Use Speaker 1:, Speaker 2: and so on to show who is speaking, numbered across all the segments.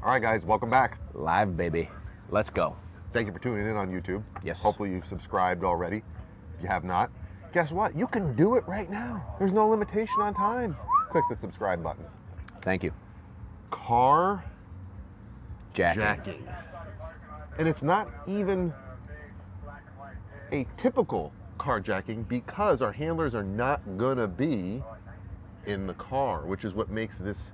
Speaker 1: All right, guys, welcome back.
Speaker 2: Live, baby. Let's go.
Speaker 1: Thank you for tuning in on YouTube.
Speaker 2: Yes.
Speaker 1: Hopefully you've subscribed already. If you have not, guess what? You can do it right now. There's no limitation on time. Click the subscribe button.
Speaker 2: Thank you.
Speaker 1: Carjacking.
Speaker 2: Jacking.
Speaker 1: And it's not even a typical carjacking because our handlers are not gonna be in the car, which is what makes this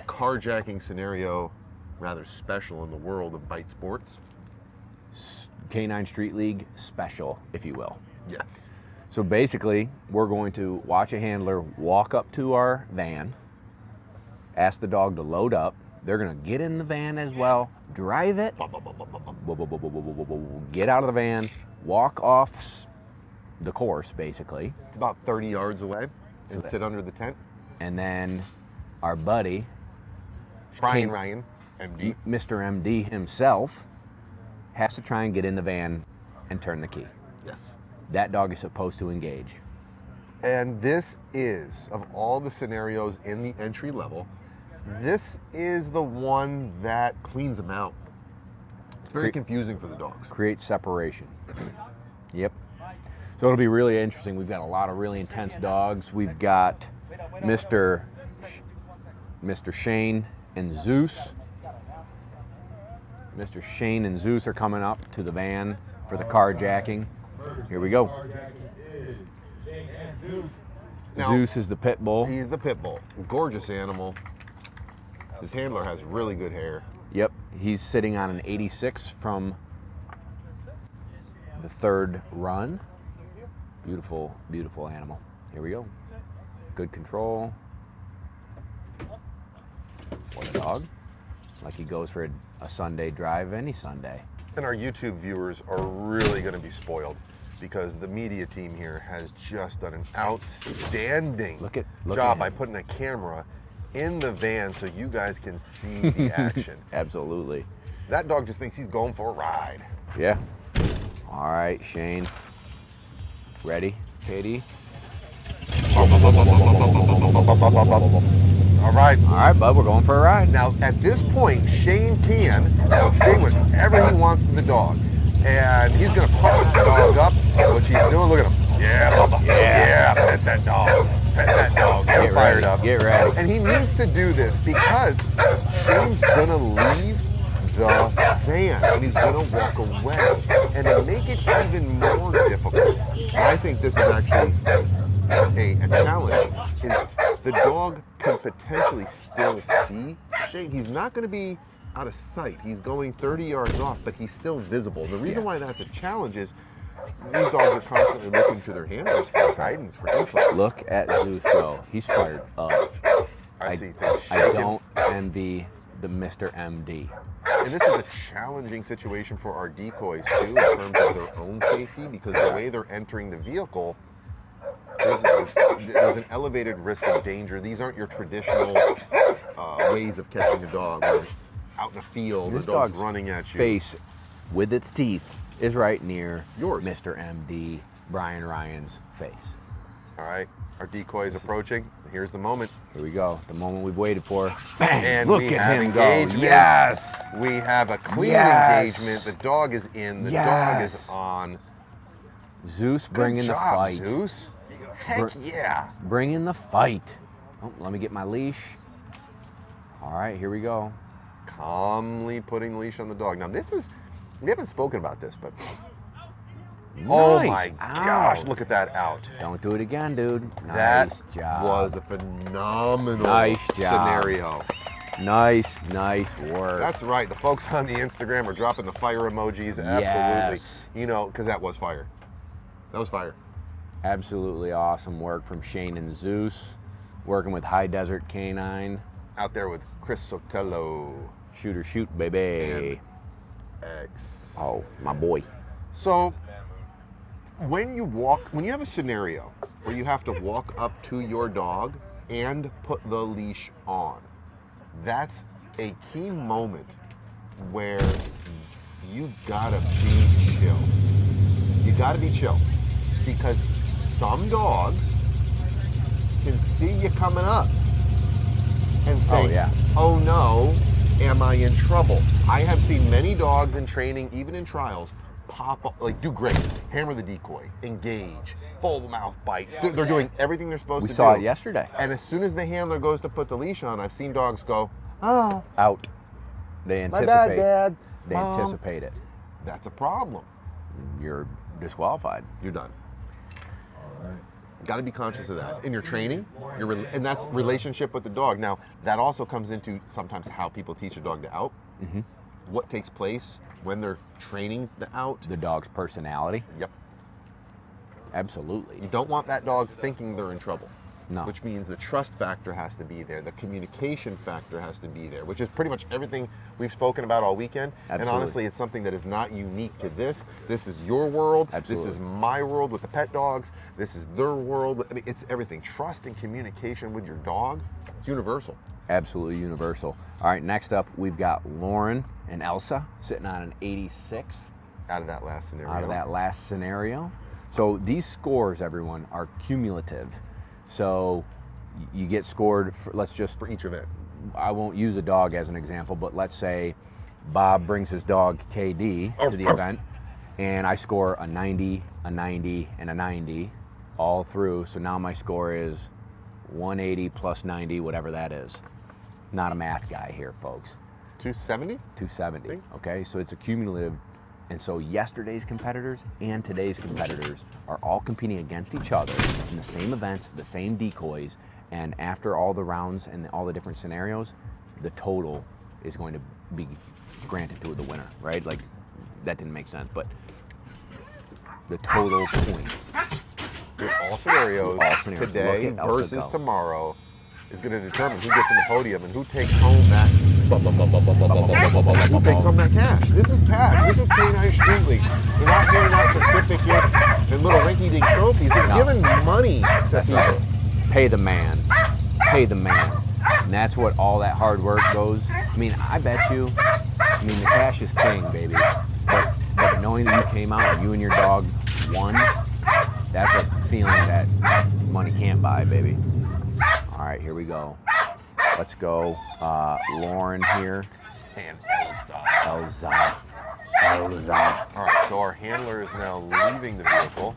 Speaker 1: carjacking scenario rather special in the world of bite sports.
Speaker 2: K9 Street League special, if you will.
Speaker 1: Yes.
Speaker 2: So basically, we're going to watch a handler walk up to our van, ask the dog to load up. They're gonna get in the van as well, drive it, get out of the van, walk off the course, basically.
Speaker 1: It's about 30 yards away and sit under the tent.
Speaker 2: And then our buddy,
Speaker 1: Ryan, MD.
Speaker 2: Mr. MD himself, has to try and get in the van and turn the key.
Speaker 1: Yes.
Speaker 2: That dog is supposed to engage.
Speaker 1: And this is, of all the scenarios in the entry level, this is the one that cleans them out. It's very confusing for the dogs.
Speaker 2: Create separation. Yep. So it'll be really interesting. We've got a lot of really intense dogs. We've got Mr. Shane and Zeus. Mr. Shane and Zeus are coming up to the van for the carjacking. Here we go.
Speaker 1: Now,
Speaker 2: Zeus is the pit bull.
Speaker 1: He's the pit bull. Gorgeous animal. His handler has really good hair.
Speaker 2: Yep, he's sitting on an 86 from the third run. Beautiful, beautiful animal. Here we go. Good control. What a dog. Like he goes for a Sunday drive any Sunday.
Speaker 1: And our YouTube viewers are really going to be spoiled because the media team here has just done an outstanding job by putting a camera in the van so you guys can see the action.
Speaker 2: Absolutely.
Speaker 1: That dog just thinks he's going for a ride.
Speaker 2: Yeah. All right, Shane. Ready, Katie?
Speaker 1: All right.
Speaker 2: All right, bud, we're going for a ride.
Speaker 1: Now, at this point, Shane can say whatever he wants to the dog. And he's going to pump the dog up. What she's doing, look at him. Yeah, Bubba. Yeah, pet that dog. Pet that dog. Get fired up.
Speaker 2: Get ready.
Speaker 1: And he needs to do this because Shane's going to leave the van and he's going to walk away. And to make it even more difficult, I think this is actually a challenge, is the dog can potentially still see Shane. He's not going to be out of sight. He's going 30 yards off, but he's still visible. The reason why that's a challenge is these dogs are constantly looking to their handlers for guidance, for info.
Speaker 2: Look at Zeus go. He's fired up.
Speaker 1: I
Speaker 2: don't envy the Mr. MD.
Speaker 1: And this is a challenging situation for our decoys too, in terms of their own safety, because the way they're entering the vehicle, there's an elevated risk of danger. These aren't your traditional ways of catching a dog. Where out in a field, the dog's running at you.
Speaker 2: Face with its teeth is right near
Speaker 1: yours,
Speaker 2: Mr. MD, Brian Ryan's face.
Speaker 1: All right, our decoy is approaching. Here's the moment.
Speaker 2: Here we go, the moment we've waited for. Bang!
Speaker 1: And
Speaker 2: Look
Speaker 1: we
Speaker 2: at
Speaker 1: have
Speaker 2: him
Speaker 1: engagement.
Speaker 2: go. Yes!
Speaker 1: We have a clean engagement. The dog is in. The dog is on.
Speaker 2: Zeus bringing the fight.
Speaker 1: Zeus. Heck yeah.
Speaker 2: Bringing the fight. Oh, let me get my leash. All right, here we go.
Speaker 1: Calmly putting leash on the dog. Now this is, we haven't spoken about this, but
Speaker 2: nice.
Speaker 1: Oh my gosh, look at that out.
Speaker 2: Don't do it again, dude. Nice
Speaker 1: that
Speaker 2: job.
Speaker 1: Was a phenomenal scenario.
Speaker 2: Nice work.
Speaker 1: That's right. The folks on the Instagram are dropping the fire emojis. Absolutely.
Speaker 2: Yes.
Speaker 1: You know, because that was fire. That was fire.
Speaker 2: Absolutely awesome work from Shane and Zeus, working with High Desert K9.
Speaker 1: Out there with Chris Sotelo.
Speaker 2: Shoot or shoot, baby.
Speaker 1: And X.
Speaker 2: Oh, my boy.
Speaker 1: So, when you have a scenario where you have to walk up to your dog and put the leash on, that's a key moment where you gotta be chill. You gotta be chill, because some dogs can see you coming up and think, oh no, Am I in trouble? I have seen many dogs in training, even in trials, pop up, like do great, hammer the decoy, engage, full mouth bite. They're doing everything they're supposed to do.
Speaker 2: We saw it yesterday.
Speaker 1: And as soon as the handler goes to put the leash on, I've seen dogs go, oh.
Speaker 2: Out. They anticipate.
Speaker 1: My bad, Dad.
Speaker 2: They
Speaker 1: Mom.
Speaker 2: anticipate it.
Speaker 1: That's a problem.
Speaker 2: You're disqualified.
Speaker 1: You're done. Got to be conscious of that in your training, and that's relationship with the dog. Now, that also comes into sometimes how people teach a dog to out.
Speaker 2: Mm-hmm.
Speaker 1: What takes place when they're training the out.
Speaker 2: The dog's personality.
Speaker 1: Yep.
Speaker 2: Absolutely.
Speaker 1: You don't want that dog thinking they're in trouble.
Speaker 2: No.
Speaker 1: Which means the trust factor has to be there. The communication factor has to be there, which is pretty much everything we've spoken about all weekend.
Speaker 2: Absolutely.
Speaker 1: And honestly, it's something that is not unique to this. This is your world.
Speaker 2: Absolutely.
Speaker 1: This is my world with the pet dogs. This is their world. I mean, it's everything. Trust and communication with your dog, it's universal.
Speaker 2: Absolutely universal. All right, next up, we've got Lauren and Elsa sitting on an 86.
Speaker 1: Out of that last scenario.
Speaker 2: Out of that last scenario. So these scores, everyone, are cumulative. So you get scored for, let's just,
Speaker 1: for each event.
Speaker 2: I won't use a dog as an example, but let's say Bob brings his dog KD to the event, and I score a 90, a 90, and a 90 all through. So now my score is 180 plus 90, whatever that is. Not a math guy here, folks.
Speaker 1: 270?
Speaker 2: 270, okay? So it's a cumulative. And so yesterday's competitors and today's competitors are all competing against each other in the same events, the same decoys, and after all the rounds and all the different scenarios, the total is going to be granted to the winner, right? Like, that didn't make sense, but the total points.
Speaker 1: With all scenarios, today versus tomorrow is going to determine who gets in the podium and who takes home that who takes home that cash. This is cash. This is K9 Street League. They're not giving out certificates and little rinky-dink trophies. They're giving money to people.
Speaker 2: Right. Pay the man. Pay the man. And that's what all that hard work goes. I mean, I bet you, the cash is king, baby. But knowing that you came out and you and your dog won, that's a feeling that money can't buy, baby. All right, here we go. Let's go. Lauren here.
Speaker 1: And
Speaker 2: Elsa.
Speaker 1: All right, so our handler is now leaving the vehicle.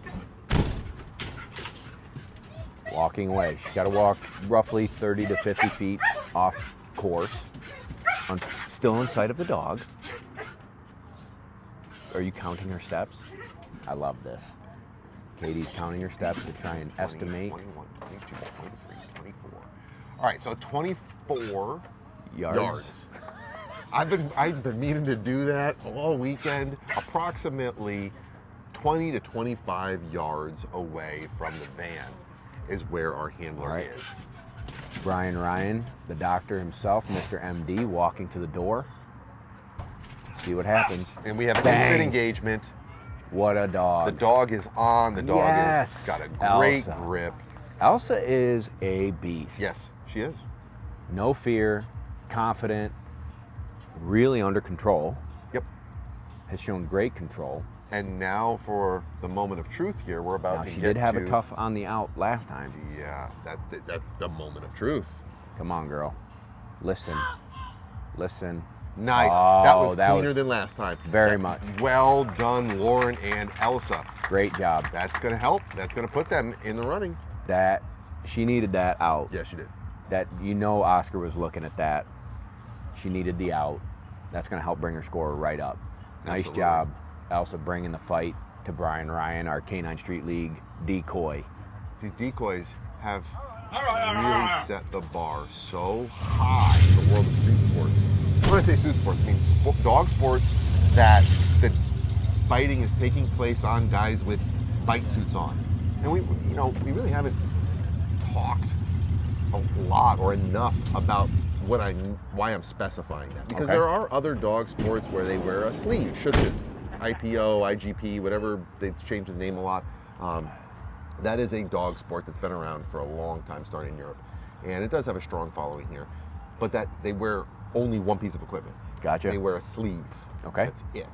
Speaker 2: Walking away. She's got to walk roughly 30 to 50 feet off course. Still in sight of the dog. Are you counting her steps? I love this. Katie's counting her steps to try and
Speaker 1: 20,
Speaker 2: estimate.
Speaker 1: 21, 22, 23, 24. All right, so 24 yards. I've been meaning to do that all weekend. Approximately 20 to 25 yards away from the van is where our handler is.
Speaker 2: Brian Ryan, the doctor himself, Mr. MD, walking to the door. Let's see what happens.
Speaker 1: And we have instant engagement.
Speaker 2: What a dog.
Speaker 1: The dog is on. The dog has got a great
Speaker 2: Elsa.
Speaker 1: grip.
Speaker 2: Elsa is a beast.
Speaker 1: Yes, she is.
Speaker 2: No fear, confident, really under control.
Speaker 1: Yep.
Speaker 2: Has shown great control.
Speaker 1: And now for the moment of truth here, we're about to get to...
Speaker 2: She did have a tough on the out last time.
Speaker 1: Yeah, that's the moment of truth.
Speaker 2: Come on, girl. Listen. Listen.
Speaker 1: Nice.
Speaker 2: Oh,
Speaker 1: that was cleaner than last time.
Speaker 2: Very much.
Speaker 1: Well done, Lauren and Elsa.
Speaker 2: Great job.
Speaker 1: That's going to help. That's going to put them in the running.
Speaker 2: That, she needed that out.
Speaker 1: Yeah, she did.
Speaker 2: That, Oscar was looking at that. She needed the out. That's going to help bring her score right up. Nice
Speaker 1: Absolutely.
Speaker 2: job, Elsa, bringing the fight to Brian Ryan, our K9 Street League decoy.
Speaker 1: These decoys have really set the bar so high in the world of suit sports. When I say suit sports, I mean dog sports that the biting is taking place on guys with bite suits on. And we really haven't talked a lot or enough about why I'm specifying that. Because there are other dog sports where they wear a sleeve, shouldn't it? IPO, IGP, whatever, they change the name a lot. That is a dog sport that's been around for a long time, starting in Europe. And it does have a strong following here. But that they wear only one piece of equipment.
Speaker 2: Gotcha.
Speaker 1: They wear a sleeve.
Speaker 2: Okay.
Speaker 1: That's it.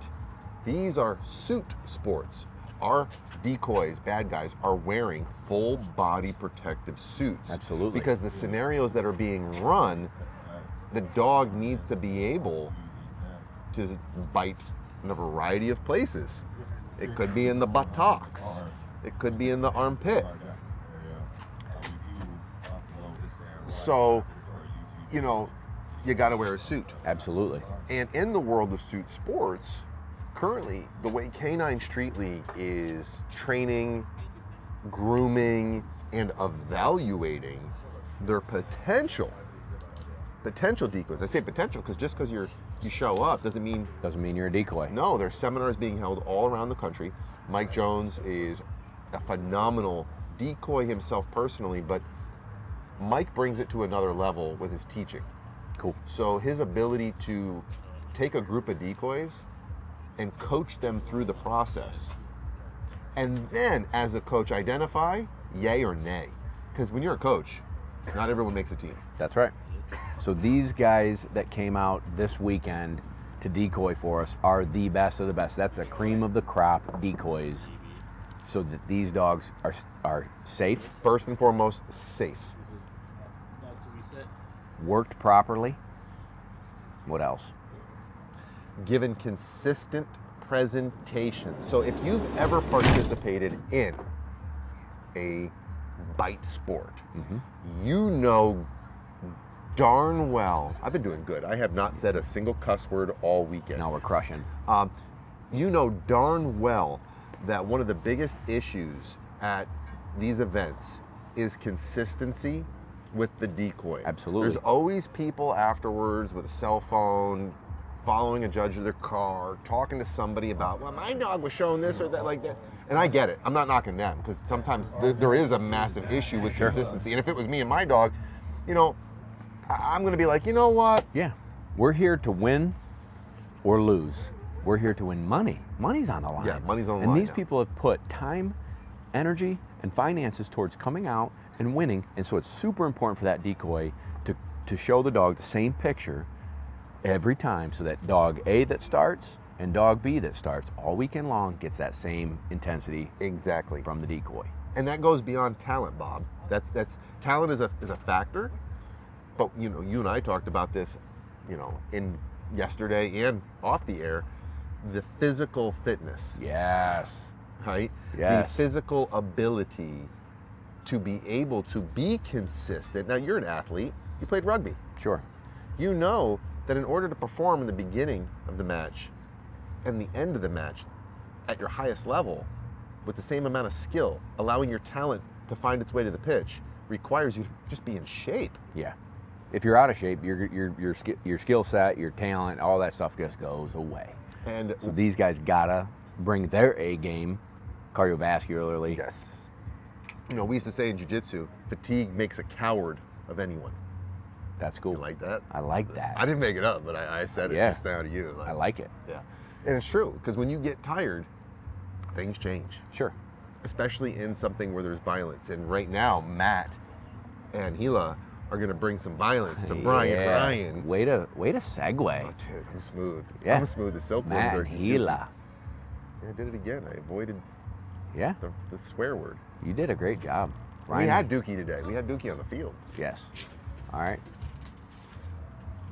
Speaker 1: These are suit sports. Our decoys, bad guys, are wearing full body protective suits.
Speaker 2: Absolutely.
Speaker 1: Because the scenarios that are being run, the dog needs to be able to bite in a variety of places. It could be in the buttocks. It could be in the armpit. So, you know, you got to wear a suit.
Speaker 2: Absolutely.
Speaker 1: And in the world of suit sports, currently, the way K9 Street League is training, grooming, and evaluating their potential decoys. I say potential because just because you show up doesn't mean
Speaker 2: you're a decoy.
Speaker 1: No, there's seminars being held all around the country. Mike Jones is a phenomenal decoy himself personally, but Mike brings it to another level with his teaching.
Speaker 2: Cool.
Speaker 1: So his ability to take a group of decoys and coach them through the process, and then as a coach identify yay or nay, because when you're a coach, not everyone makes a team.
Speaker 2: That's right. So these guys that came out this weekend to decoy for us are the best of the best. That's the cream of the crop decoys, so that these dogs are safe.
Speaker 1: First and foremost, safe.
Speaker 2: Worked properly. What else?
Speaker 1: Given consistent presentation. So if you've ever participated in a bite sport, you know darn well, I've been doing good. I have not said a single cuss word all weekend.
Speaker 2: Now we're crushing.
Speaker 1: You know darn well that one of the biggest issues at these events is consistency with the decoy.
Speaker 2: Absolutely.
Speaker 1: There's always people afterwards with a cell phone, following a judge of their car, talking to somebody about, well, my dog was showing this or that, like that. And I get it. I'm not knocking them, because sometimes there is a massive issue with consistency. And if it was me and my dog, you know, I'm going to be like, you know what?
Speaker 2: Yeah. We're here to win or lose. We're here to win money. Money's on the line.
Speaker 1: Yeah, money's on the
Speaker 2: line.
Speaker 1: line.
Speaker 2: And these people have put time, energy, and finances towards coming out and winning. And so it's super important for that decoy to show the dog the same picture every time, so that dog A that starts and dog B that starts all weekend long gets that same intensity
Speaker 1: exactly
Speaker 2: from the decoy.
Speaker 1: And that goes beyond talent, Bob. That's talent is a factor, but you know, you and I talked about this, you know, in yesterday and off the air, the physical fitness.
Speaker 2: Yes.
Speaker 1: Right?
Speaker 2: Yes.
Speaker 1: The physical ability to be able to be consistent. Now, you're an athlete. You played rugby.
Speaker 2: Sure.
Speaker 1: You know that in order to perform in the beginning of the match and the end of the match at your highest level with the same amount of skill, allowing your talent to find its way to the pitch requires you to just be in shape.
Speaker 2: Yeah. If you're out of shape, your skill set, your talent, all that stuff just goes away.
Speaker 1: And
Speaker 2: so these guys gotta bring their A game cardiovascularly.
Speaker 1: Yes. You know, we used to say in jiu-jitsu, fatigue makes a coward of anyone.
Speaker 2: That's cool.
Speaker 1: You like that?
Speaker 2: I like that.
Speaker 1: I didn't make it up, but I said it just now to you.
Speaker 2: I like it.
Speaker 1: Yeah. And it's true, because when you get tired, things change.
Speaker 2: Sure.
Speaker 1: Especially in something where there's violence. And right now, Matt and Hila are going to bring some violence to Brian.
Speaker 2: Way to segue.
Speaker 1: Oh, dude, I'm smooth.
Speaker 2: Yeah.
Speaker 1: I'm smooth as silkworm.
Speaker 2: Matt and Hila.
Speaker 1: I did it again. I avoided
Speaker 2: the
Speaker 1: swear word.
Speaker 2: You did a great job.
Speaker 1: We had Dookie today. We had Dookie on the field.
Speaker 2: Yes. All right.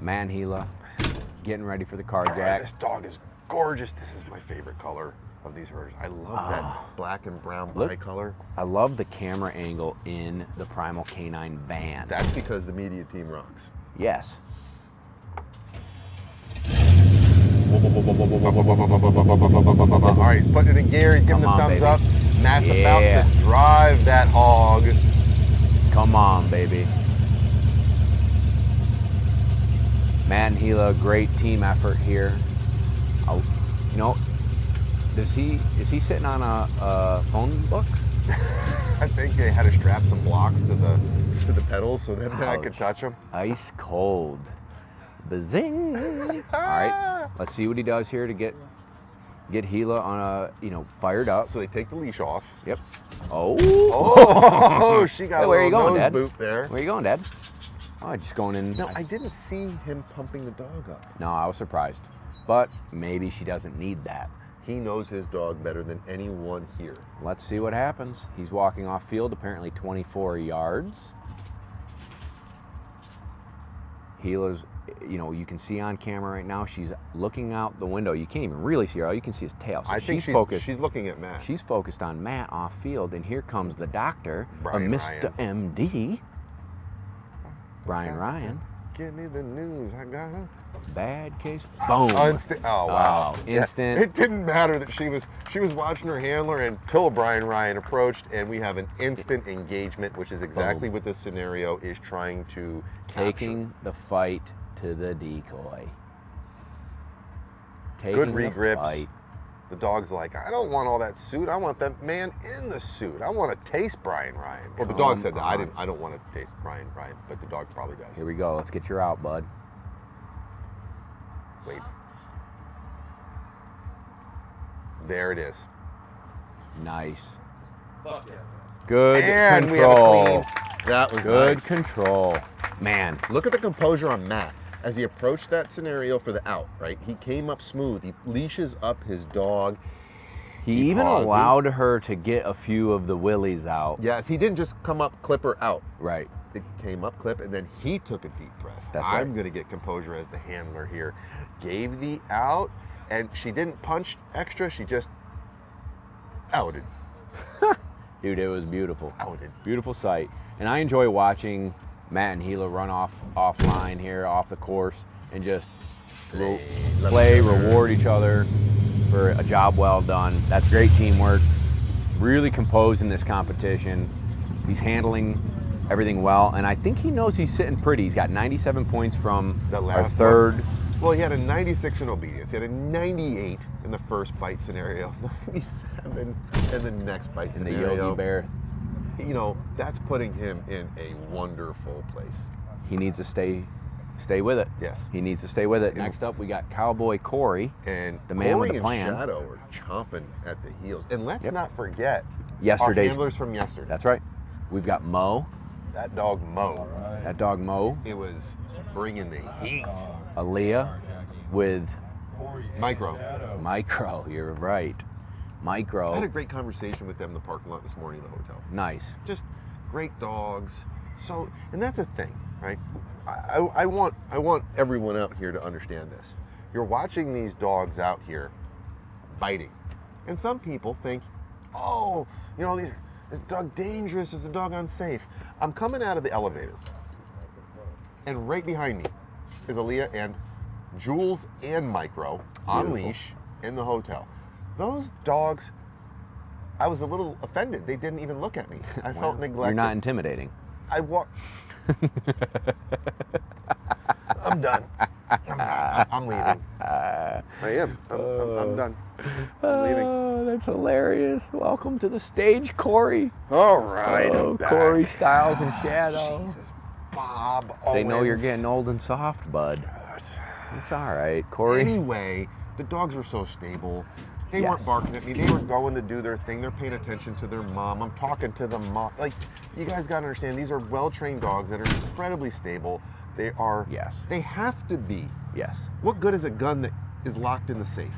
Speaker 2: Matt and Hila getting ready for the carjack.
Speaker 1: This dog is gorgeous. This is my favorite color of these herders. I love that black and brown bicolor.
Speaker 2: I love the camera angle in the Primal K9 van.
Speaker 1: That's because the media team rocks.
Speaker 2: Yes.
Speaker 1: All right, he's putting it in gear. He's giving the thumbs up. Matt's about to drive that hog.
Speaker 2: Come on, baby. Matt and Hila, great team effort here. Oh, you know, is he sitting on a phone book?
Speaker 1: I think they had to strap some blocks to the pedals so that I could touch them.
Speaker 2: Ice cold. Bazing. All right, let's see what he does here to get Hila on fired up.
Speaker 1: So they take the leash off.
Speaker 2: Yep.
Speaker 1: Oh, she got
Speaker 2: where are you going,
Speaker 1: nose
Speaker 2: Dad?
Speaker 1: boot there.
Speaker 2: Where are you going, Dad? Oh, just going in.
Speaker 1: No, I didn't see him pumping the dog up.
Speaker 2: No, I was surprised. But maybe she doesn't need that.
Speaker 1: He knows his dog better than anyone here.
Speaker 2: Let's see what happens. He's walking off field, apparently 24 yards. Hila's you know, you can see on camera right now, she's looking out the window. You can't even really see her. All you can see is tail. So
Speaker 1: I think
Speaker 2: she's focused.
Speaker 1: She's looking at Matt.
Speaker 2: She's focused on Matt off field, and here comes the doctor,
Speaker 1: Brian
Speaker 2: Mr. MD, Brian Ryan.
Speaker 1: Give me the news. I got a
Speaker 2: bad case. Boom.
Speaker 1: Oh wow.
Speaker 2: Instant.
Speaker 1: Yeah, it didn't matter that she was watching her handler until Brian Ryan approached, and we have an instant engagement, which is exactly what this scenario is trying to
Speaker 2: Taking the fight to the decoy.
Speaker 1: Good regrips. The dog's like, I don't want all that suit. I want that man in the suit. I want to taste Brian Ryan. Well, the dog said that. I don't want to taste Brian Ryan, but the dog probably does.
Speaker 2: Here we go. Let's get you out, bud.
Speaker 1: Wait. There it is.
Speaker 2: Nice.
Speaker 3: Fuck yeah.
Speaker 2: Good
Speaker 1: And
Speaker 2: control.
Speaker 1: we have a clean. That was
Speaker 2: Good
Speaker 1: nice.
Speaker 2: control. Man.
Speaker 1: Look at the composure on Matt as he approached that scenario for the out, right? He came up smooth. He leashes up his dog.
Speaker 2: He
Speaker 1: He
Speaker 2: even
Speaker 1: pauses.
Speaker 2: allowed her to get a few of the willies out.
Speaker 1: Yes, he didn't just come up, clip her out.
Speaker 2: Right.
Speaker 1: It came up, clip, and then he took a deep breath.
Speaker 2: That's right.
Speaker 1: I'm going to get composure as the handler here. Gave the out, and she didn't punch extra. She just outed.
Speaker 2: Dude, it was beautiful.
Speaker 1: Outed.
Speaker 2: Beautiful sight. And I enjoy watching Matt and Hila run offline here, off the course, and just play, reward each other for a job well done. That's great teamwork. Really composed in this competition. He's handling everything well, and I think he knows he's sitting pretty. He's got 97 points from
Speaker 1: That
Speaker 2: our
Speaker 1: last
Speaker 2: third.
Speaker 1: one. Well, he had a 96 in obedience. He had a 98 in the first bite scenario, 97 in the next bite
Speaker 2: In the
Speaker 1: scenario.
Speaker 2: Yogi Bear.
Speaker 1: You know, that's putting him in a wonderful place.
Speaker 2: He needs to stay with it.
Speaker 1: Yes.
Speaker 2: He needs to stay with it. Next up, we got Cowboy Cory.
Speaker 1: And
Speaker 2: The man with
Speaker 1: Cory
Speaker 2: the plan.
Speaker 1: and Shadow are chomping at the heels. And let's
Speaker 2: Yep.
Speaker 1: not forget
Speaker 2: Yesterday's-
Speaker 1: our handlers from yesterday.
Speaker 2: That's right. We've got Mo.
Speaker 1: That dog Mo.
Speaker 2: That dog Mo.
Speaker 1: It was bringing the heat.
Speaker 2: Aaliyah with
Speaker 1: Micro.
Speaker 2: Micro. You're right.
Speaker 1: I had a
Speaker 2: Micro.
Speaker 1: great conversation with them in the parking lot this morning at the hotel.
Speaker 2: Nice.
Speaker 1: Just great dogs. So, and that's a thing, right? I want everyone out here to understand this. You're watching these dogs out here biting, and some people think, oh, you know, is the dog dangerous? Is the dog unsafe? I'm coming out of the elevator, and right behind me is Aaliyah and Jules and Micro on
Speaker 2: Beautiful.
Speaker 1: leash in the hotel. Those dogs, I was a little offended. They didn't even look at me. I felt neglected.
Speaker 2: You're not intimidating.
Speaker 1: I walk. I'm done. I'm leaving. I am. I'm done. I'm leaving.
Speaker 2: Oh, that's hilarious. Welcome to the stage, Cory.
Speaker 1: All right.
Speaker 2: Oh,
Speaker 1: I'm back.
Speaker 2: Cory, Styles, and Shadow.
Speaker 1: Jesus, Bob.
Speaker 2: They know you're
Speaker 1: Owens.
Speaker 2: getting old and soft, bud. It's all right, Cory.
Speaker 1: Anyway, the dogs are so stable. They
Speaker 2: Yes.
Speaker 1: weren't barking at me. They were going to do their thing. They're paying attention to their mom. I'm talking to the mom. Like, you guys got to understand, these are well-trained dogs that are incredibly stable. They are.
Speaker 2: Yes.
Speaker 1: They have to be.
Speaker 2: Yes.
Speaker 1: What good is a gun that is locked in the safe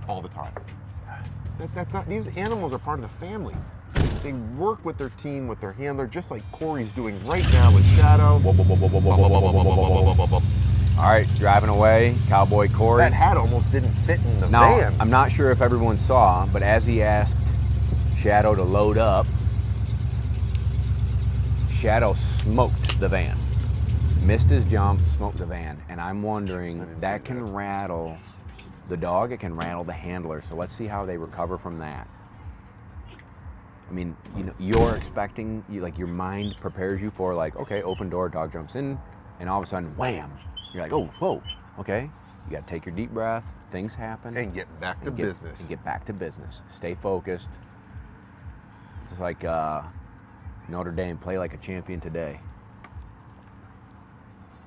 Speaker 1: all the time? That's not. These animals are part of the family. They work with their team, with their handler, just like Cory's doing right now with Shadow.
Speaker 2: All right, driving away, Cowboy Cory.
Speaker 1: That hat almost didn't fit in the
Speaker 2: Now,
Speaker 1: van.
Speaker 2: I'm not sure if everyone saw, but as he asked Shadow to load up, Shadow smoked the van. Missed his jump, smoked the van. And I'm wondering, that can rattle the dog, it can rattle the handler. So let's see how they recover from that. I mean, you know, you're expecting, like your mind prepares you for like, okay, open door, dog jumps in, and all of a sudden, wham! You're like, oh, whoa, okay. You got to take your deep breath. Things happen.
Speaker 1: and get back to business.
Speaker 2: And get back to business. Stay focused. It's like Notre Dame, play like a champion today.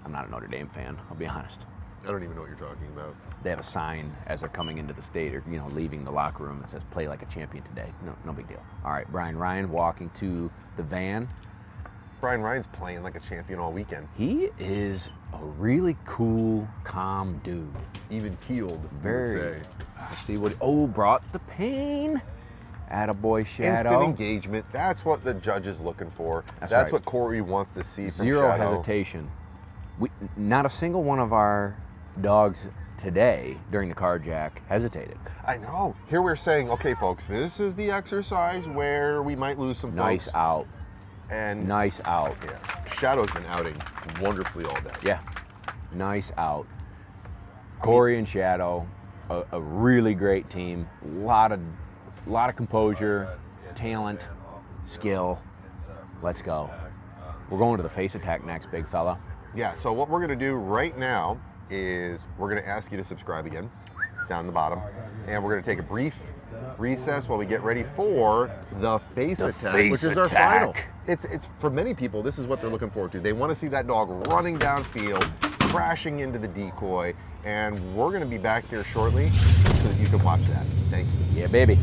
Speaker 2: I'm not a Notre Dame fan, I'll be honest.
Speaker 1: I don't even know what you're talking about.
Speaker 2: They have a sign as they're coming into the state or, you know, leaving the locker room that says, play like a champion today. No big deal. All right, Brian Ryan walking to the van.
Speaker 1: Brian Ryan's playing like a champion all weekend.
Speaker 2: He is a really cool, calm dude.
Speaker 1: Even keeled, you would
Speaker 2: Very.
Speaker 1: say.
Speaker 2: Let's see what, brought the pain. Attaboy Shadow.
Speaker 1: Instant engagement. That's what the judge is looking for.
Speaker 2: That's
Speaker 1: That's
Speaker 2: right.
Speaker 1: what Cory wants to see from
Speaker 2: Zero
Speaker 1: Shadow.
Speaker 2: hesitation. Not a single one of our dogs today during the carjack heshesitated.
Speaker 1: I know. Here we're saying, okay, folks, this is the exercise where we might lose some
Speaker 2: Nice
Speaker 1: folks.
Speaker 2: out.
Speaker 1: And
Speaker 2: Nice out.
Speaker 1: yeah, Shadow's been outing wonderfully all day.
Speaker 2: Yeah, nice out. Cory and Shadow, a really great team. Lot of composure, talent, skill. Let's go. We're going to the face attack next, big fella.
Speaker 1: Yeah, so what we're going to do right now is we're going to ask you to subscribe again down the bottom, and we're going to take a brief recess while we get ready for the face attack, which is our final. It's for many people, this is what they're looking forward to. They want to see that dog running downfield, crashing into the decoy, and we're going to be back here shortly so that you can watch that. Thanks.
Speaker 2: Yeah, baby.